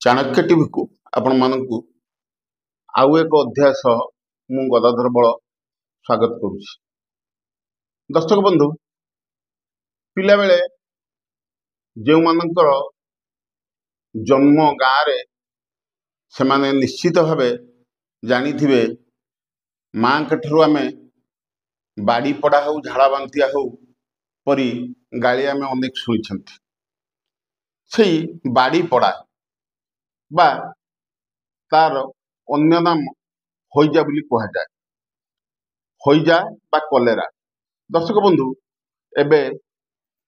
Chanakya TV को आपण मानकु आउ एक अध्याय सह मु गदाधर बल स्वागत करुछि। दर्शक बंधु, पिला बेले जो मानकर जन्म गाँव रे से माने निश्चित भावे जानी थिबे माँ के ठरू आमे बाड़ी पड़ा हो झाड़ा बांतिया हो परी गाली आमे अनेक शुणी से बाड़ी पड़ा बा तार अन्य नाम हईजा बोली कह जाए। हईजा बा कलेरा। दर्शक बंधु, एबे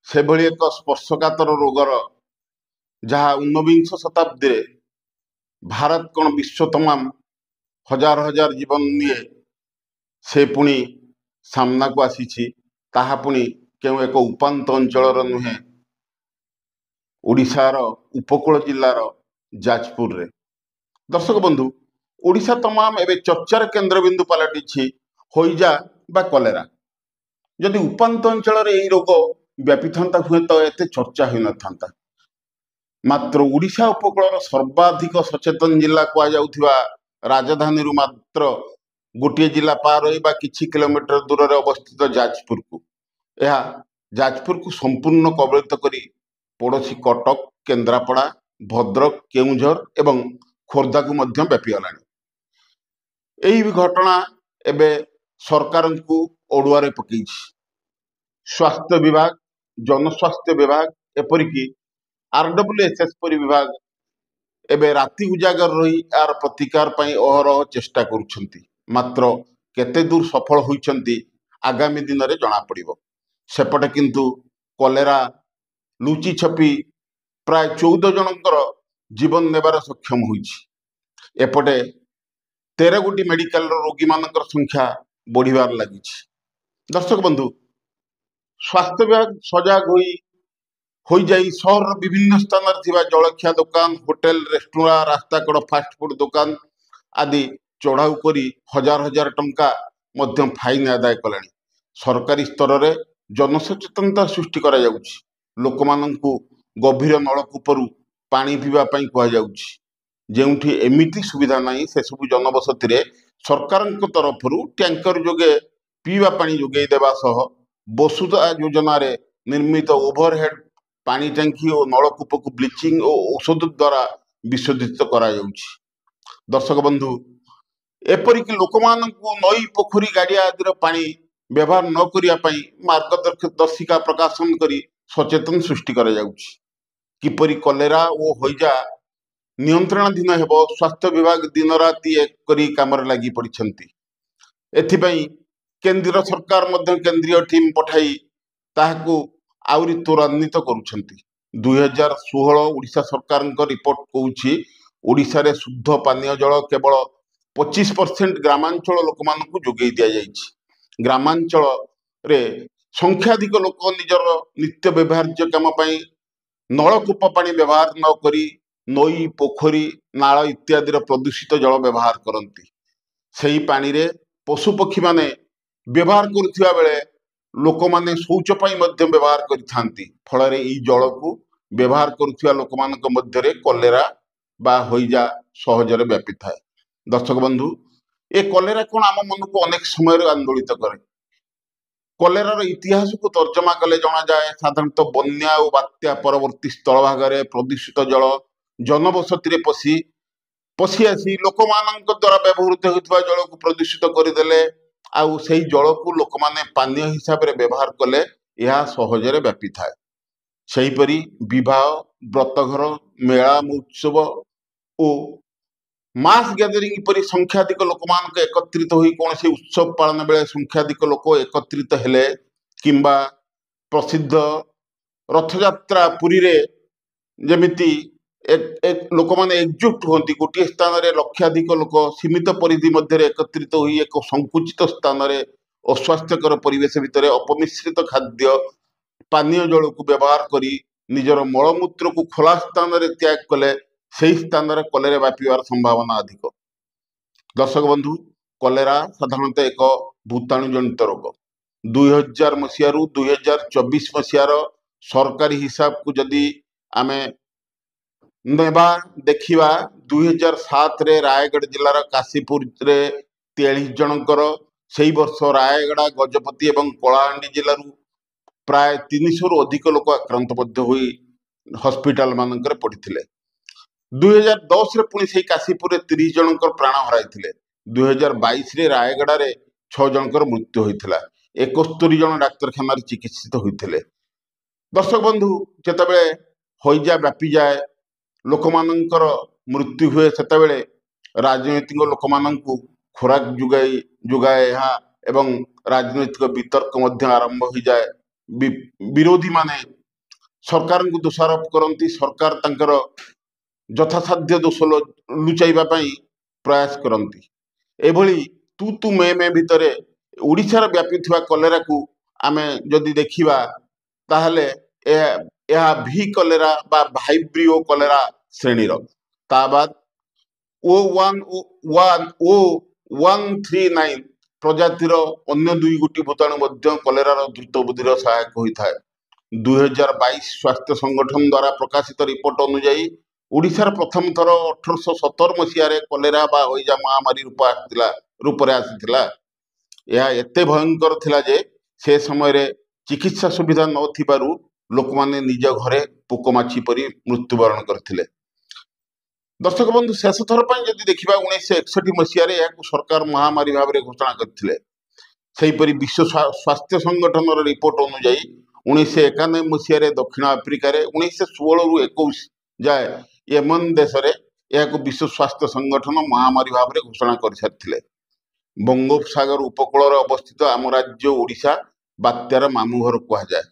से भली एक स्पर्शकातर रोगर जहाँ 19 शताब्दी भारत कौन विश्व तमाम हजार हजार जीवन निये से पुणी सामना को आसी ताहा पुणी केउ एक उपांत अंचल नुहे ओडिशार उपकूल जिलार जाजपुर रे। दर्शक बंधु, ओडिशा तमाम एवं चर्चार केन्द्रबिंदु पलटि हईजा बा कलेरा। जदि उपांत अंचल यही रोग व्यापी था हुए तो एत चर्चा हो न। मात्र ओडिशा उपकूल सर्वाधिक सचेतन जिला कहुवा राजधानी मात्र गोटे जिला पार होगा किछि किलोमीटर दूर में अवस्थित जाजपुर को जाजपुर को संपूर्ण कबलित करी पड़ोशी कटक, केन्द्रापड़ा, भद्रक, केउझर एवं खोर्धा को मध्य व्यापी गला। यही घटना एबे सरकार को ओडुआरे पकई। स्वास्थ्य विभाग, जनस्वास्थ्य विभाग एपरिकी RWSS परि विभाग एबे राति उजागर रही यार प्रतिकार पई अहरह चेष्टा करुछंती। मात्र केते दूर सफल होइछंती आगामी दिन में जना पड़िबो। सेपटे किंतु कलेरा लुचि छपी प्राय 14 जनकर जीवन नेबार सक्षम होइछि। एपटे 13 गोटी मेडिकल रोगी मानकर संख्या बढ़िबार लगी। दर्शक बंधु, स्वास्थ्य विभाग सजग हो जाई सहर विभिन्न स्थान जलखिया दुकान, होटेल, रेस्टोरेंट, रास्ता कड़ फास्ट फूड दुकान आदि चढ़ाऊ करी हजार हजार टंका मध्य फाइन आदाय कलानी। सरकारी स्तर रे जनसचेतनता सृष्टि करा जाउछि। लोक माननकु गभीर नलकूपरू पानी पीवा पई कहा जाउछि। जेउठी एमिति सुविधा नहीं से सब जनबसती रे सरकारक तरफरू टैंकर जोगे पीवा पानी जोगे देवा सह वसुधा योजना रे निर्मित ओभरहेड पानी टैंकी और नलकूप को ब्लीचिंग और औषध द्वारा विशोधित करा जाउछि। दर्शक बंधु, एपरिक लोक माननकु नई पोखरी गाड़िया आदि पानी व्यवहार न करिया पई मार्गदर्शिका प्रकाशन करी सचेतन सृष्टि करा जाउछि। किपरि कलेरा और हईजा नियंत्रणाधीन हेबो स्वास्थ्य विभाग दिन राति एक करी कामर लगी पड़िछंती। एथिपई केंद्र सरकार मध्य केंद्रीय टीम पठाई ताहाकू आउरी त्वरान्वित करुछंती। 2016 ओडिशा सरकार रिपोर्ट कहूछि ओडिशा रे शुद्ध पानीय जल केवल 25% ग्रामांचल लोक मानकु जोगई दिया जाइछि। ग्रामांचल रे संख्याधिक लोक निजर नित्य व्यवहार्य काम पई नलकूप पानी व्यवहार न करी नई, पोखरी, नाल इत्यादि प्रदूषित जल व्यवहार करती। सही पानी रे पशु पक्षी माने व्यवहार करुथिबा बेले लोक माने शौच पई मध्य व्यवहार करिथांती। फल रे ई जल को व्यवहार करुथिबा लोक मानक मध्य रे कलेरा बा हईजा सहजरे व्यापी थाए। दर्शक बंधु, ए कलेरा कोन आम मन को अनेक समय आंदोलित करे। कलेरार इतिहास को तर्जमा कले जना जाए साधारणतः बन्या और बात्या परवर्ती स्थल भाग में प्रदूषित जल जनबसती पशी आसी लोक द्वारा व्यवहृत होता जल को प्रदूषित करदे आउ से जल को लोक माने पानीय हिसाब से व्यवहार कले यह सहजरे व्यापी थाए। सेहीपरि विवाह, व्रतघर, मेला, महोत्सव और मास गैदरिंग परी संख्याधिक लोक मान एकत्रित होई कौन से उत्सव पालन बेले संख्याधिक लोक एकत्रित हेले किंबा प्रसिद्ध रथयात्रा पुरी रे जमिति एक लोक माने एकजुट होती गोटे स्थान रे लक्षाधिक लोक सीमित परिधि मध्य एकत्रित होई एक संकुचित स्थान रे अस्वास्थ्यकर परिवेश भितर अपमिश्रित खाद्य पानीय जल को व्यवहार करी निजर मलमूत्र को खोला स्थान रे त्याग कले से स्थान रे कलेरा व्यापार संभावना अधिक। दर्शक बंधु, कलेरा साधारणतः एक भूताणु जनित रोग। 2000 मसीह 2024 मसीहार सरकारी हिसाब को जदि आमे ନେବା ଦେଖିବା 2007 ରାୟଗଡ଼ ଜିଲ୍ଲାର କାଶୀପୁରରେ 43 ଜଣଙ୍କର, ସେଇ ବର୍ଷ ରାୟଗଡ଼ା, ଗଜପତି ଏବଂ କଳାହାଣ୍ଡି ଜିଲ୍ଲାରୁ ପ୍ରାୟ 300ରୁ ଅଧିକ ଲୋକ ଆକ୍ରାନ୍ତ ମଧ୍ୟ ହୋଇ ହସ୍ପିଟାଲ ମାନଙ୍କରେ ପଡ଼ିଥିଲେ। 2010ରେ ପୁଣି ସେଇ କାଶୀପୁରରେ 30 ଜଣଙ୍କର ପ୍ରାଣ ହରାଇଥିଲେ। 2022ରେ ରାୟଗଡ଼ାରେ 6 ଜଣଙ୍କର ମୃତ୍ୟୁ ହୋଇଥିଲା। 71 ଜଣ ଡାକ୍ତରଖାନାରେ ଚିକିତ୍ସିତ ହୋଇଥିଲେ। ଦର୍ଶକ ବନ୍ଧୁ, ଯେତେବେଳେ ହଇଜା ବ୍ୟାପିଯାଏ, ଲୋକମାନଙ୍କର ମୃତ୍ୟୁ ହୁଏ, ସେତେବେଳେ ରାଜନୈତିକ ଲୋକମାନଙ୍କୁ ଖୋରାକ ଯୋଗାଏ ଏହା ଏବଂ ରାଜନୈତିକ ବିତର୍କ ମଧ୍ୟ ଆରମ୍ଭ ହୋଇଯାଏ। ବିରୋଧୀମାନେ ସରକାରଙ୍କୁ ଦୋଷାରୋପ କରନ୍ତି। ସରକାର ତାଙ୍କର ଯଥାସାଧ୍ୟ ଦୋଷ ଲୁଚାଇବା ପାଇଁ ପ୍ରୟାସ କରନ୍ତି। ଏଭଳି ତୁ ତୁ ମେ ଭିତରେ ଓଡ଼ିଶାର ବ୍ୟାପିଥିବା କଲେରାକୁ ଆମେ ଯଦି ଦେଖିବା, ତାହେଲେ ଏହା ଭି କଲେରା ବା ଭାଇବ୍ରିଓ କଲେରା ଶ୍ରେଣୀର। ତା ବାଦ O139 ପ୍ରଜାତିର ଅନ୍ୟ 2 ଭୂତାଣୁ ମଧ୍ୟ କଲେରାର ଦ୍ରୁତ ବୃଦ୍ଧିର ସହାୟକ ହୋଇଥାଏ। 2022 ସ୍ୱାସ୍ଥ୍ୟ ସଂଗଠନ ଦ୍ୱାରା ପ୍ରକାଶିତ ରିପୋର୍ଟ ଅନୁଯାୟୀ ଓଡ଼ିଶାର ପ୍ରଥମ ଥର 1817 ମସିହାରେ କଲେରା ବା ହଇଜା ମହାମାରୀ ରୂପରେ ଆସିଥିଲା। ଏହା ଏତେ ଭୟଙ୍କର ଥିଲା ଯେ ସେ ସମୟରେ ଚିକିତ୍ସା ସୁବିଧା ନଥିବାରୁ ଲୋକମାନେ ନିଜ ଘରେ ପୋକମାଛି ପରି ମୃତ୍ୟୁବରଣ କରିଥିଲେ। ଦର୍ଶକ ବନ୍ଧୁ, ଶେଷ ଥର ପାଇଁ ଯଦି ଦେଖିବା 1961 ମସିହାରେ ଏହାକୁ ସରକାର ମହାମାରୀ ଭାବରେ ଘୋଷଣା କରିଥିଲେ। ସେହିପରି ବିଶ୍ୱ ସ୍ୱାସ୍ଥ୍ୟ ସଂଗଠନର ରିପୋର୍ଟ ଅନୁଯାୟୀ 1991 ମସିହାରେ ଦକ୍ଷିଣ ଆଫ୍ରିକାରେ, 1916ରୁ 21 ଯାଏ ୟେମେନ ଦେଶରେ ଏହାକୁ ବିଶ୍ୱ ସ୍ୱାସ୍ଥ୍ୟ ସଂଗଠନ ମହାମାରୀ ଭାବରେ ଘୋଷଣା କରିସାରିଥିଲେ। ବଙ୍ଗୋପସାଗର ଉପକୂଳରେ ଅବସ୍ଥିତ ଆମ ରାଜ୍ୟ ଓଡ଼ିଶା ବାତ୍ୟାର ମାମୁଁ ଘର କୁହାଯାଏ।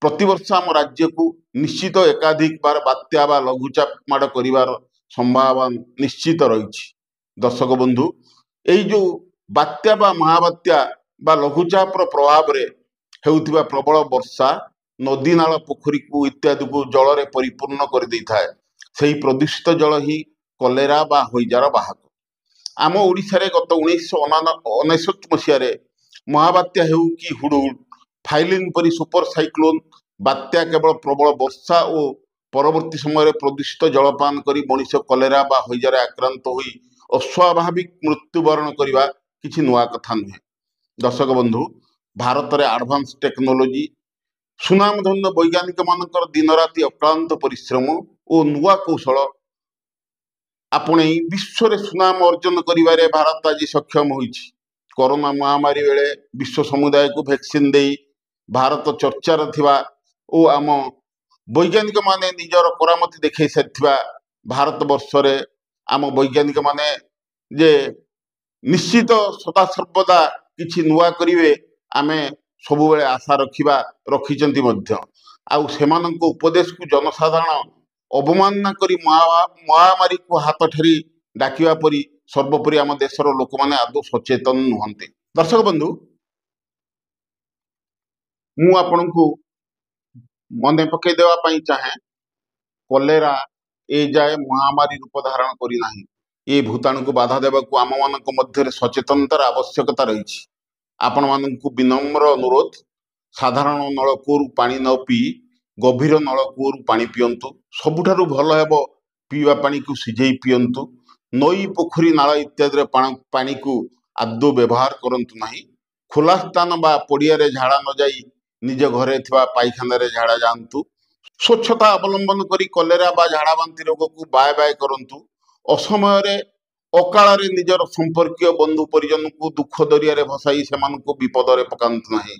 ପ୍ରତିବର୍ଷ ଆମ ରାଜ୍ୟକୁ ନିଶ୍ଚିତ ଏକାଧିକ ବାର ବାତ୍ୟା ବା ଲଘୁଚାପ ମାଡ଼ କରିବାର ସମ୍ଭାବନା ନିଶ୍ଚିତ ରହିଛି। ଦର୍ଶକ ବନ୍ଧୁ, ଏଇ ଯୋଉ ବାତ୍ୟା ବା ମହାବାତ୍ୟା ବା ଲଘୁଚାପର ପ୍ରଭାବରେ ହେଉଥିବା ପ୍ରବଳ ବର୍ଷା ନଦୀ, ନାଳ, ପୋଖରୀକୁ ଇତ୍ୟାଦିକୁ ଜଳରେ ପରିପୂର୍ଣ୍ଣ କରିଦେଇଥାଏ। ସେହି ପ୍ରଦୂଷିତ ଜଳ ହିଁ କଲେରା ବା ହଇଜାର ବାହକ। ଆମ ଓଡ଼ିଶାରେ ଗତ 1999 ମସିହାରେ ମହାବାତ୍ୟା ହେଉ କି ହୁଡ଼ହୁଡ଼, ଫାଇଲିନ୍ ପରି ସୁପର ସାଇକ୍ଲୋନ ବାତ୍ୟା କେବଳ ପ୍ରବଳ ବର୍ଷା ଓ ପରବର୍ତ୍ତୀ ସମୟରେ ପ୍ରଦୂଷିତ ଜଳପାନ କରି ମଣିଷ କଲେରା ବା ହଇଜାରେ ଆକ୍ରାନ୍ତ ହୋଇ ଅସ୍ୱାଭାବିକ ମୃତ୍ୟୁବରଣ କରିବା କିଛି ନୂଆ କଥା ନୁହେଁ। ଦର୍ଶକ ବନ୍ଧୁ, ଭାରତରେ ଆଡଭାନ୍ସ ଟେକ୍ନୋଲୋଜି, ସୁନାମଧନ୍ୟ ବୈଜ୍ଞାନିକ ମାନଙ୍କର ଦିନରାତି ଅକ୍ଳାନ୍ତ ପରିଶ୍ରମ ଓ ନୂଆ କୌଶଳ ଆପଣେଇ ବିଶ୍ୱରେ ସୁନାମ ଅର୍ଜନ କରିବାରେ ଭାରତ ଆଜି ସକ୍ଷମ ହୋଇଛି। କରୋନା ମହାମାରୀ ବେଳେ ବିଶ୍ୱ ସମୁଦାୟକୁ ଭ୍ୟାକ୍ସିନ ଦେଇ ଭାରତ ଚର୍ଚ୍ଚାରେ ଥିବା ଓ ଆମ ବୈଜ୍ଞାନିକ ମାନେ ନିଜର କରାମତି ଦେଖାଇ ସାରିଥିବା ଭାରତ ବର୍ଷରେ ଆମ ବୈଜ୍ଞାନିକ ମାନେ ଯେ ନିଶ୍ଚିତ ସଦାସର୍ବଦା କିଛି ନୂଆ କରିବେ, ଆମେ ସବୁବେଳେ ଆଶା ରଖିଛନ୍ତି ମଧ୍ୟ। ଆଉ ସେମାନଙ୍କ ଉପଦେଶକୁ ଜନସାଧାରଣ ଅବମାନନା କରି ମହାମାରୀକୁ ହାତ ଠେରି ଡାକିବା ପରି ସର୍ବୋପରି ଆମ ଦେଶର ଲୋକମାନେ ଆଦୌ ସଚେତନ ନୁହନ୍ତି। ଦର୍ଶକ ବନ୍ଧୁ, ମୁଁ ଆପଣଙ୍କୁ ମନେ ପକାଇ ଦେବା ପାଇଁ ଚାହେଁ, କଲେରା ଏ ଯାଏ ମହାମାରୀ ରୂପ ଧାରଣ କରିନାହିଁ। ଏ ଭୂତାଣୁକୁ ବାଧା ଦେବାକୁ ଆମମାନଙ୍କ ମଧ୍ୟରେ ସଚେତନତାର ଆବଶ୍ୟକତା ରହିଛି। ଆପଣମାନଙ୍କୁ ବିନମ୍ର ଅନୁରୋଧ, ସାଧାରଣ ନଳକୂଅରୁ ପାଣି ନ ପିଇ ଗଭୀର ନଳକୂଅରୁ ପାଣି ପିଅନ୍ତୁ। ସବୁଠାରୁ ଭଲ ହେବ ପିଇବା ପାଣିକୁ ସିଝେଇ ପିଅନ୍ତୁ। ନଈ, ପୋଖରୀ, ନାଳ ଇତ୍ୟାଦିର ପାଣିକୁ ଆଦୌ ବ୍ୟବହାର କରନ୍ତୁ ନାହିଁ। ଖୋଲା ସ୍ଥାନ ବା ପଡ଼ିଆରେ ଝାଡ଼ା ନ ଯାଇ ନିଜ ଘରେ ଥିବା ପାଇଖାନାରେ ଝାଡ଼ା ଯାଆନ୍ତୁ। ସ୍ୱଚ୍ଛତା ଅବଲମ୍ବନ କରି କଲେରା ବା ଝାଡ଼ା ବାନ୍ତି ରୋଗକୁ ବାଏ କରନ୍ତୁ। ଅସମୟରେ ଅକାଳରେ ନିଜର ସମ୍ପର୍କୀୟ ବନ୍ଧୁ ପରିଜନଙ୍କୁ ଦୁଃଖ ଦରିଆରେ ଭସାଇ ସେମାନଙ୍କୁ ବିପଦରେ ପକାନ୍ତୁ ନାହିଁ।